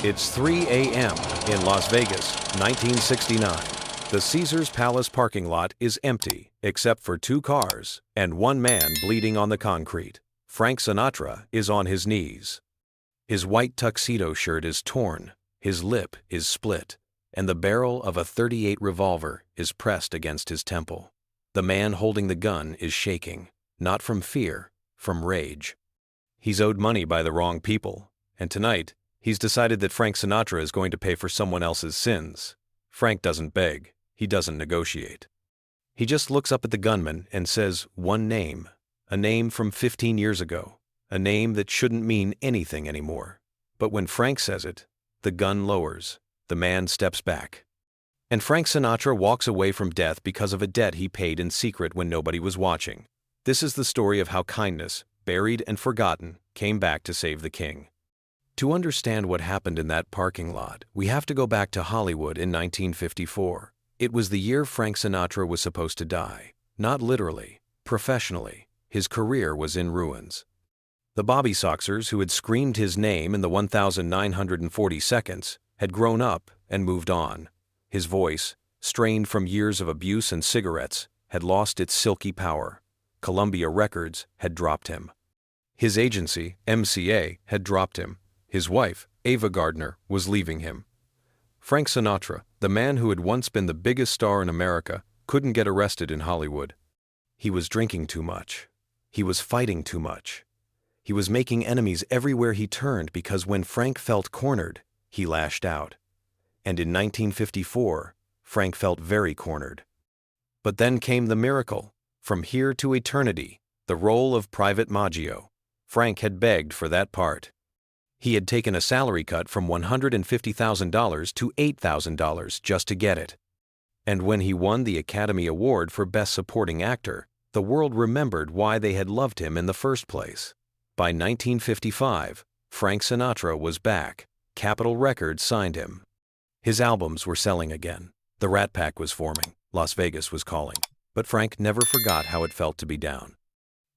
It's 3 a.m. in Las Vegas, 1969. The Caesars Palace parking lot is empty, except for 2 cars and 1 man bleeding on the concrete. Frank Sinatra is on his knees. His white tuxedo shirt is torn, his lip is split, and the barrel of a .38 revolver is pressed against his temple. The man holding the gun is shaking, not from fear, from rage. He's owed money by the wrong people, and tonight, he's decided that Frank Sinatra is going to pay for someone else's sins. Frank doesn't beg, he doesn't negotiate. He just looks up at the gunman and says one name, a name from 15 years ago, a name that shouldn't mean anything anymore. But when Frank says it, the gun lowers, the man steps back. And Frank Sinatra walks away from death because of a debt he paid in secret when nobody was watching. This is the story of how kindness, buried and forgotten, came back to save the king. To understand what happened in that parking lot, we have to go back to Hollywood in 1954. It was the year Frank Sinatra was supposed to die. Not literally, professionally. His career was in ruins. The Bobby Soxers, who had screamed his name in the 1,940 seconds, had grown up and moved on. His voice, strained from years of abuse and cigarettes, had lost its silky power. Columbia Records had dropped him. His agency, MCA, had dropped him. His wife, Ava Gardner, was leaving him. Frank Sinatra, the man who had once been the biggest star in America, couldn't get arrested in Hollywood. He was drinking too much. He was fighting too much. He was making enemies everywhere he turned because when Frank felt cornered, he lashed out. And in 1954, Frank felt very cornered. But then came the miracle. From Here to Eternity, the role of Private Maggio. Frank had begged for that part. He had taken a salary cut from $150,000 to $8,000 just to get it. And when he won the Academy Award for Best Supporting Actor, the world remembered why they had loved him in the first place. By 1955, Frank Sinatra was back. Capitol Records signed him. His albums were selling again. The Rat Pack was forming. Las Vegas was calling. But Frank never forgot how it felt to be down.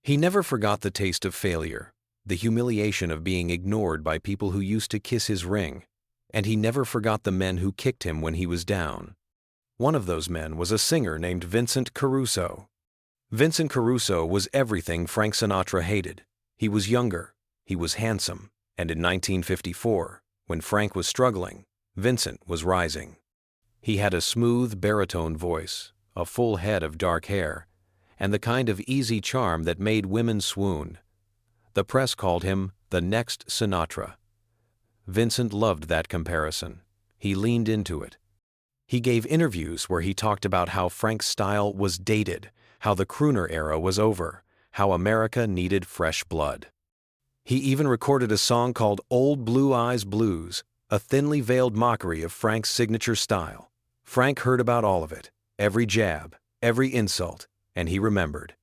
He never forgot the taste of failure, the humiliation of being ignored by people who used to kiss his ring, and he never forgot the men who kicked him when he was down. One of those men was a singer named Vincent Caruso. Vincent Caruso was everything Frank Sinatra hated. He was younger, he was handsome, and in 1954, when Frank was struggling, Vincent was rising. He had a smooth baritone voice, a full head of dark hair, and the kind of easy charm that made women swoon. The press called him the next Sinatra. Vincent loved that comparison. He leaned into it. He gave interviews where he talked about how Frank's style was dated, how the crooner era was over, how America needed fresh blood. He even recorded a song called Old Blue Eyes Blues, a thinly veiled mockery of Frank's signature style. Frank heard about all of it, every jab, every insult, and he remembered.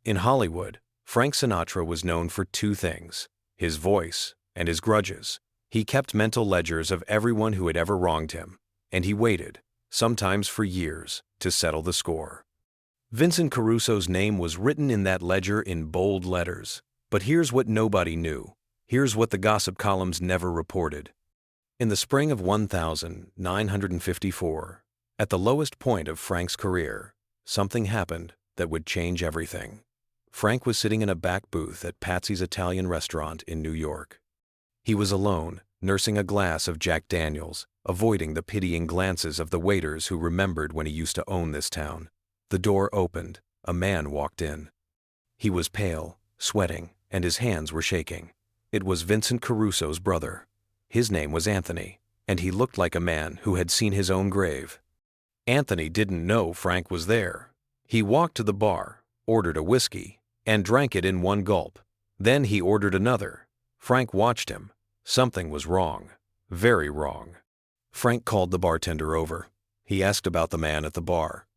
In Hollywood, Frank Sinatra was known for 2 things, his voice and his grudges. He kept mental ledgers of everyone who had ever wronged him, and he waited, sometimes for years, to settle the score. Vincent Caruso's name was written in that ledger in bold letters. But here's what nobody knew. Here's what the gossip columns never reported. In the spring of 1954, at the lowest point of Frank's career, something happened that would change everything. Frank was sitting in a back booth at Patsy's Italian restaurant in New York. He was alone, nursing a glass of Jack Daniels, avoiding the pitying glances of the waiters who remembered when he used to own this town. The door opened. A man walked in. He was pale, sweating, and his hands were shaking. It was Vincent Caruso's brother. His name was Anthony, and he looked like a man who had seen his own grave. Anthony didn't know Frank was there. He walked to the bar, ordered a whiskey, and drank it in one gulp. Then he ordered another. Frank watched him. Something was wrong. Very wrong. Frank called the bartender over. He asked about the man at the bar.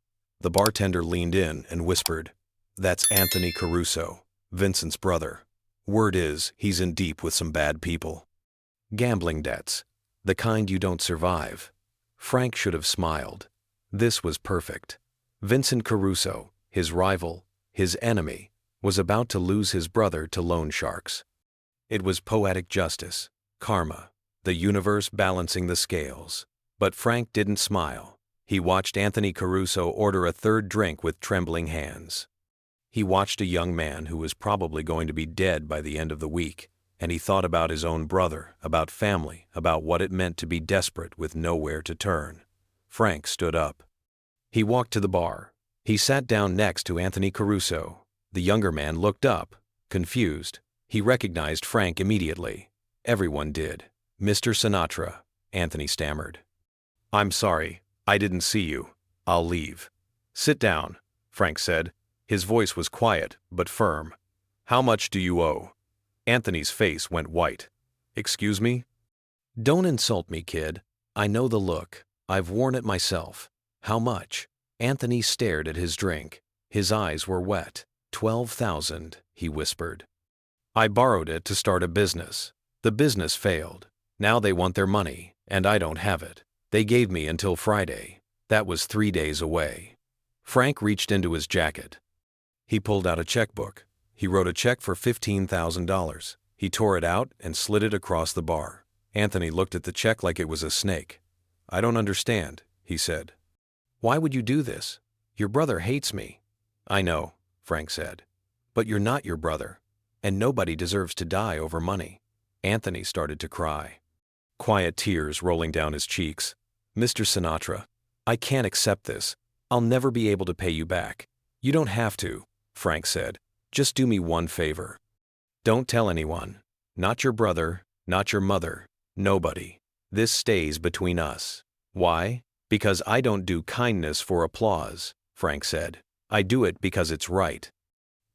The bartender leaned in and whispered, "That's Anthony Caruso, Vincent's brother. Word is, he's in deep with some bad people. Gambling debts, the kind you don't survive." Frank should have smiled. This was perfect. Vincent Caruso, his rival, his enemy, was about to lose his brother to loan sharks. It was poetic justice, karma. the universe balancing the scales. But Frank didn't smile. He watched Anthony Caruso order a third drink with trembling hands. He watched a young man who was probably going to be dead by the end of the week, and he thought about his own brother, about family, about what it meant to be desperate with nowhere to turn. Frank stood up. He walked to the bar. He sat down next to Anthony Caruso. The younger man looked up, confused. He recognized Frank immediately. Everyone did. "Mr. Sinatra," Anthony stammered. "I'm sorry, I didn't see you. I'll leave." "Sit down," Frank said. His voice was quiet, but firm. "How much do you owe?" Anthony's face went white. "Excuse me?" "Don't insult me, kid. I know the look. I've worn it myself. How much?" Anthony stared at his drink. His eyes were wet. 12,000, he whispered. "I borrowed it to start a business. The business failed. Now they want their money, and I don't have it. They gave me until Friday. That was 3 days away." Frank reached into his jacket. He pulled out a checkbook. He wrote a check for $15,000. He tore it out and slid it across the bar. Anthony looked at the check like it was a snake. "I don't understand," he said. "Why would you do this? Your brother hates me." "I know," Frank said. "But you're not your brother, and nobody deserves to die over money." Anthony started to cry. Quiet tears rolling down his cheeks. "Mr. Sinatra, I can't accept this. I'll never be able to pay you back." "You don't have to," Frank said. "Just do me one favor. Don't tell anyone. Not your brother, not your mother, nobody. This stays between us." "Why?" "Because I don't do kindness for applause," Frank said. "I do it because it's right.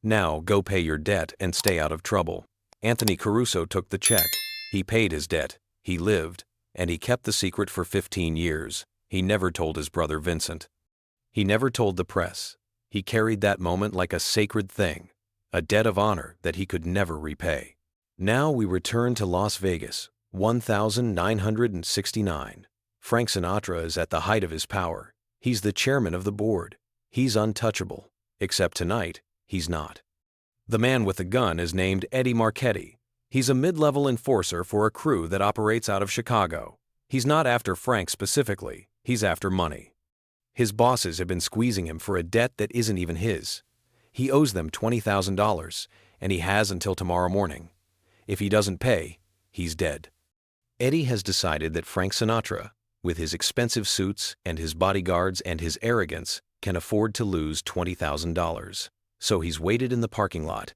Now go pay your debt and stay out of trouble." Anthony Caruso took the check. He paid his debt. He lived, and he kept the secret for 15 years. He never told his brother Vincent. He never told the press. He carried that moment like a sacred thing, a debt of honor that he could never repay. Now we return to Las Vegas, 1969. Frank Sinatra is at the height of his power. He's the chairman of the board. He's untouchable. Except tonight, he's not. The man with the gun is named Eddie Marchetti. He's a mid-level enforcer for a crew that operates out of Chicago. He's not after Frank specifically. He's after money. His bosses have been squeezing him for a debt that isn't even his. He owes them $20,000, and he has until tomorrow morning. If he doesn't pay, he's dead. Eddie has decided that Frank Sinatra, with his expensive suits and his bodyguards and his arrogance, can afford to lose $20,000. So he's waited in the parking lot.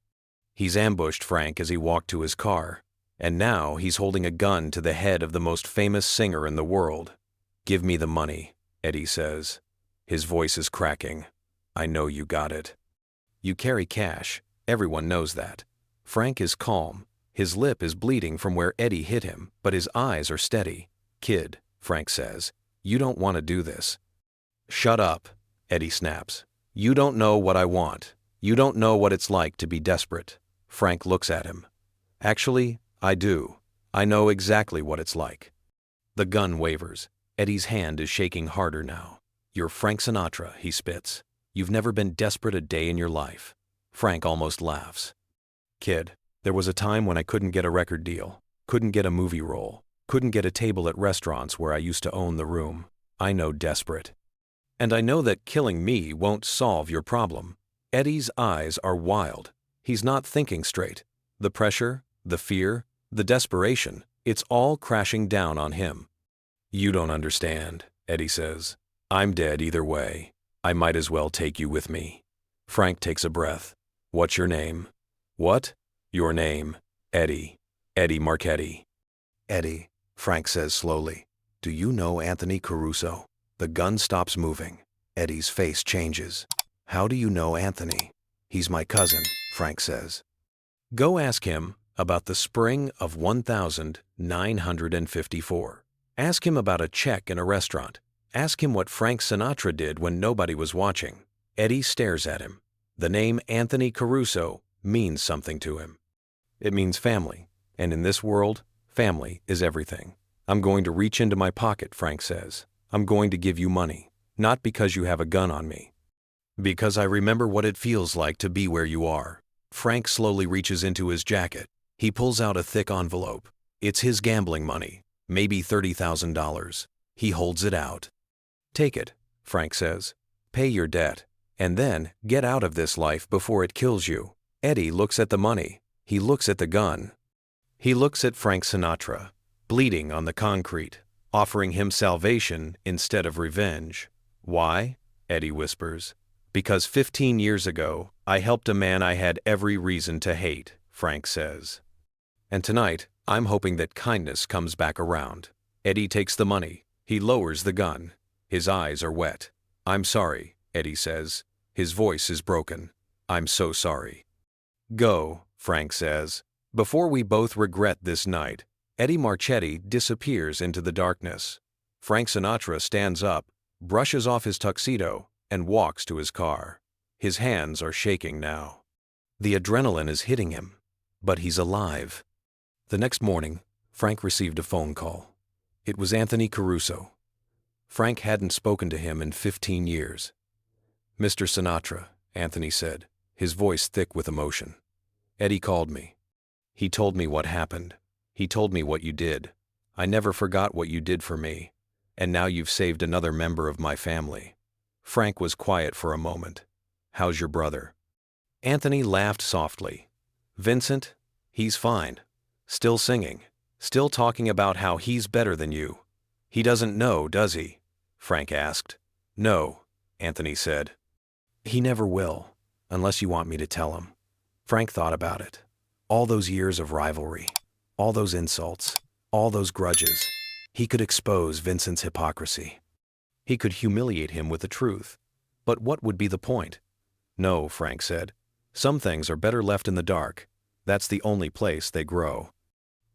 He's ambushed Frank as he walked to his car, and now he's holding a gun to the head of the most famous singer in the world. "Give me the money," Eddie says. His voice is cracking. "I know you got it." You carry cash. Everyone knows that. Frank is calm. His lip is bleeding from where Eddie hit him, but his eyes are steady. "Kid," Frank says, "you don't want to do this." "Shut up," Eddie snaps. "You don't know what I want. You don't know what it's like to be desperate." Frank looks at him. "Actually, I do. I know exactly what it's like." The gun wavers. Eddie's hand is shaking harder now. "You're Frank Sinatra," he spits. "You've never been desperate a day in your life." Frank almost laughs. "Kid, there was a time when I couldn't get a record deal, couldn't get a movie role, couldn't get a table at restaurants where I used to own the room. I know desperate. And I know that killing me won't solve your problem." Eddie's eyes are wild. He's not thinking straight. The pressure, the fear, the desperation, it's all crashing down on him. "You don't understand," Eddie says. "I'm dead either way. I might as well take you with me." Frank takes a breath. "What's your name?" "What?" "Your name." "Eddie. Eddie Marchetti." "Eddie," Frank says slowly, "do you know Anthony Caruso?" The gun stops moving. Eddie's face changes. "How do you know Anthony?" "He's my cousin," Frank says. "Go ask him about the spring of 1954. Ask him about a check in a restaurant. Ask him what Frank Sinatra did when nobody was watching." Eddie stares at him. The name Anthony Caruso means something to him. It means family, and in this world, family is everything. "I'm going to reach into my pocket," Frank says. "I'm going to give you money, not because you have a gun on me. Because I remember what it feels like to be where you are." Frank slowly reaches into his jacket. He pulls out a thick envelope. It's his gambling money. maybe $30,000. He holds it out. Take it, Frank says. Pay your debt, and then get out of this life before it kills you. Eddie looks at the money. He looks at the gun. He looks at Frank Sinatra, bleeding on the concrete, offering him salvation instead of revenge. Why? Eddie whispers. Because 15 years ago, I helped a man I had every reason to hate, Frank says. And tonight, I'm hoping that kindness comes back around. Eddie takes the money. He lowers the gun. His eyes are wet. I'm sorry, Eddie says. His voice is broken. I'm so sorry. Go, Frank says. Before we both regret this night, Eddie Marchetti disappears into the darkness. Frank Sinatra stands up, brushes off his tuxedo, and walks to his car. His hands are shaking now. The adrenaline is hitting him, but he's alive. The next morning, Frank received a phone call. It was Anthony Caruso. Frank hadn't spoken to him in 15 years. Mr. Sinatra, Anthony said, his voice thick with emotion. Eddie called me. He told me what happened. He told me what you did. I never forgot what you did for me, and now you've saved another member of my family. Frank was quiet for a moment. How's your brother? Anthony laughed softly. Vincent, he's fine. Still singing. Still talking about how he's better than you. He doesn't know, does he? Frank asked. No, Anthony said. He never will, unless you want me to tell him. Frank thought about it. All those years of rivalry, all those insults, all those grudges. He could expose Vincent's hypocrisy. He could humiliate him with the truth. But what would be the point? No, Frank said. Some things are better left in the dark. That's the only place they grow.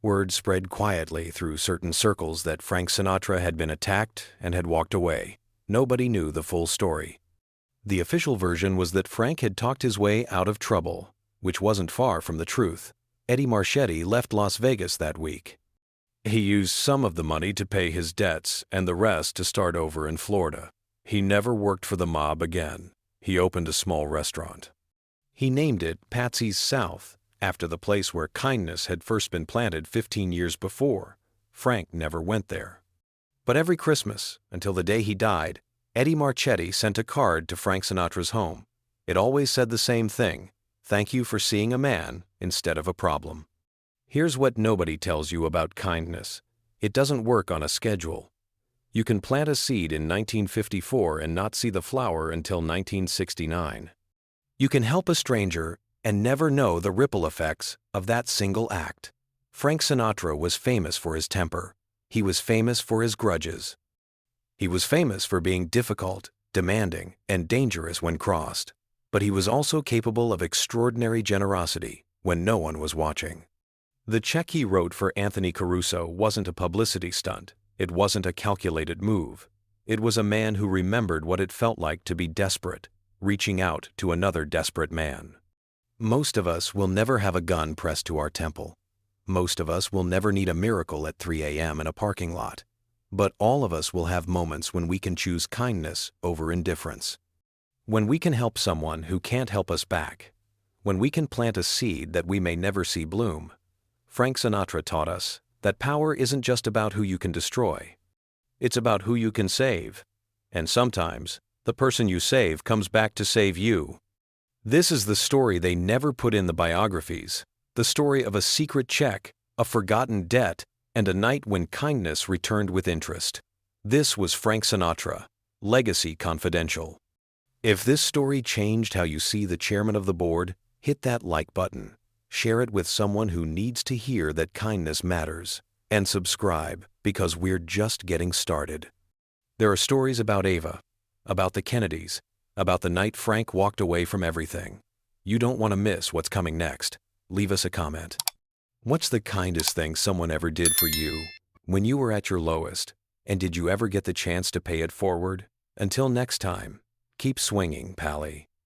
Word spread quietly through certain circles that Frank Sinatra had been attacked and had walked away. Nobody knew the full story. The official version was that Frank had talked his way out of trouble, which wasn't far from the truth. Eddie Marchetti left Las Vegas that week. He used some of the money to pay his debts and the rest to start over in Florida. He never worked for the mob again. He opened a small restaurant. He named it Patsy's South, after the place where kindness had first been planted 15 years before. Frank never went there. But every Christmas, until the day he died, Eddie Marchetti sent a card to Frank Sinatra's home. It always said the same thing: thank you for seeing a man instead of a problem. Here's what nobody tells you about kindness. It doesn't work on a schedule. You can plant a seed in 1954 and not see the flower until 1969. You can help a stranger and never know the ripple effects of that single act. Frank Sinatra was famous for his temper. He was famous for his grudges. He was famous for being difficult, demanding, and dangerous when crossed. But he was also capable of extraordinary generosity when no one was watching. The check he wrote for Anthony Caruso wasn't a publicity stunt. It wasn't a calculated move. It was a man who remembered what it felt like to be desperate, reaching out to another desperate man. Most of us will never have a gun pressed to our temple. Most of us will never need a miracle at 3 a.m. in a parking lot. But all of us will have moments when we can choose kindness over indifference. When we can help someone who can't help us back. When we can plant a seed that we may never see bloom. Frank Sinatra taught us that power isn't just about who you can destroy. It's about who you can save. And sometimes, the person you save comes back to save you. This is the story they never put in the biographies. The story of a secret check, a forgotten debt, and a night when kindness returned with interest. This was Frank Sinatra, Legacy Confidential. If this story changed how you see the chairman of the board, hit that like button. Share it with someone who needs to hear that kindness matters. And subscribe, because we're just getting started. There are stories about Ava, about the Kennedys, about the night Frank walked away from everything. You don't want to miss what's coming next. Leave us a comment. What's the kindest thing someone ever did for you when you were at your lowest? And did you ever get the chance to pay it forward? Until next time, keep swinging, Pally.